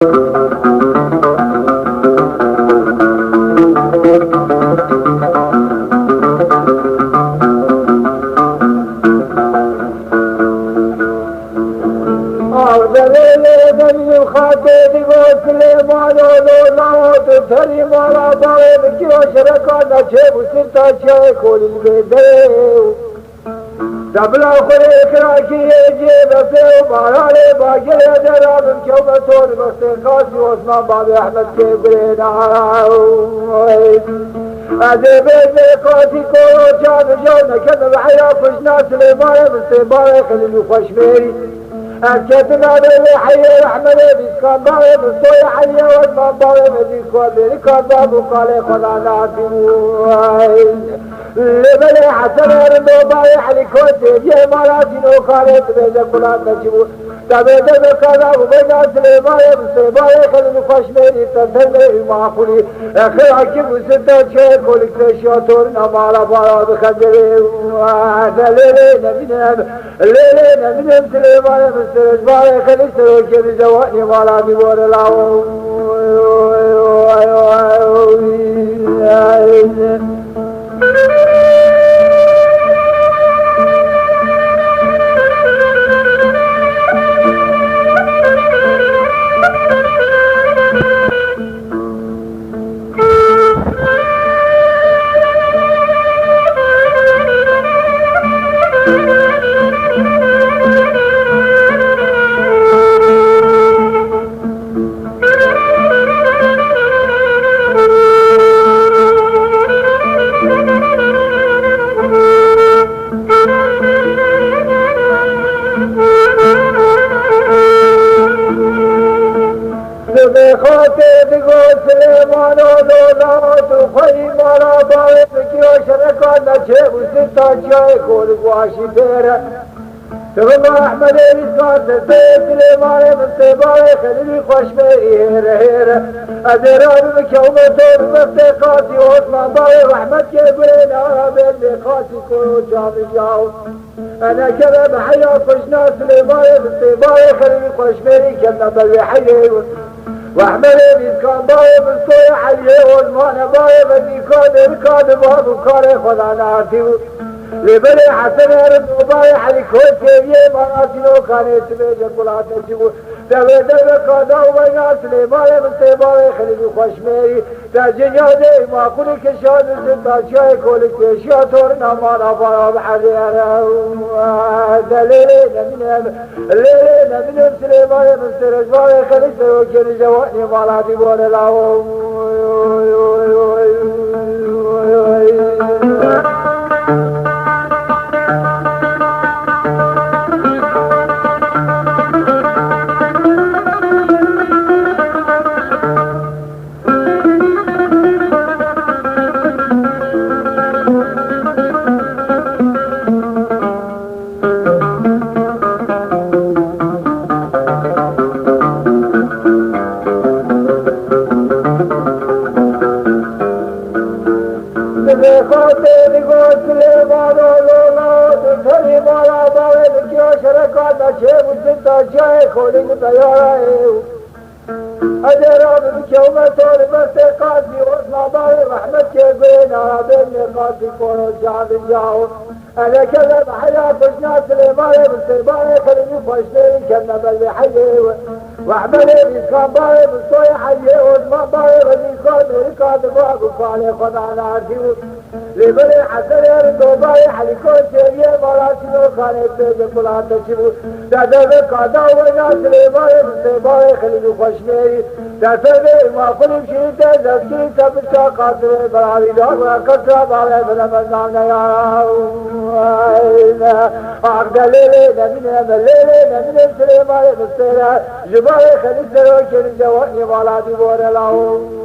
تري مالا باوي بكيو شركانا جيبو سنتا شاي كل البيدو دبلا خوري كراكي يجيب فيو مالالي باقي دراب بكيو بطول مستيقاسي واسمان بابي احمد كبرين ادي بيدي قاسي كورو جاب جونا كذا بحيا فشنا سليماني مستيباني خليلو خشميري أكدنا بالحي أحمد بيسكان باوي بصوي حي واسمان باوي بيسكان بيسكان بابو قالي خلانا تبوي لبلي حسن رندو باوي حلي كوتي جي مالاتينو قالي تبيجا كلان نجيبو تبيجا بكذا وبينا سليماني بسليماني خليني خشميري تنتمي معقولي أخي عكيب وستة شيء كولك تشيطورنا مالا بالا بخجري ليلينا من سليماني بسليماني خليني سلوكي بجواني مالا بيبور العوام خاطر تقول سليمان ولولات وخي مرا باوي بكيو شركانا جيب وستة شاي كل قواشي بيرا تغلى احمد الاسكان تسيب سليمان مستيباوي خليلي خشمي هيرا ادران بكيو مطور مستيقاتي وعثمان باوي واحمد كبرين عربين بخاتي كل جامي جاو انا كذا بحيا فشنا سليمان مستيباوي خليلي خشمي كنا بلي حيي واحمد بيسكان باوي بالصويا حيه والمانا باوي بالنيكان ركاد بابو كاري خلانا عتيو لبلي حسن رد باوي حلي كوتي بيه ماناتينو كاني تبيجا كلات نجيبو تبي كادا وبينا سليماني بالسيباوي خليلي خشميري تاجيجادي ما كل كشان سنتا شاي كولك تشيا تورنا مانا بارا بحريانا ليلينا من سليماني بالسيباوي خليلي سلوكي جواني مالا بيبور العوام جاي خولي طياره أدرى بكيو مطور مستيقاتي واسمع باوي رحمة كبين عربين نقاتي كونو جعب الجاو أنا كذا بحيا فشنا سليماني بالسيباني خليني فشني كنا بلي حيي واحمد بيسكان باوي بالصوي حيي واسمع باوي بنيكان ركاد باقو فالي خدعنا عرفيو لبلي حسن يردو باوي حليكون شيريه مراسلو خاني بيجي كلها تشيبو تدبي قادا وينا سليماني بالسيباني خليني فشني تسبي ما كل شيء تزكي تبتا قاتل براوي دار كسر بالي بلا مزامنا يا عقد ليلة من سليمان مسترا جبال خليل سروكي الجواني مالا دي بور العوم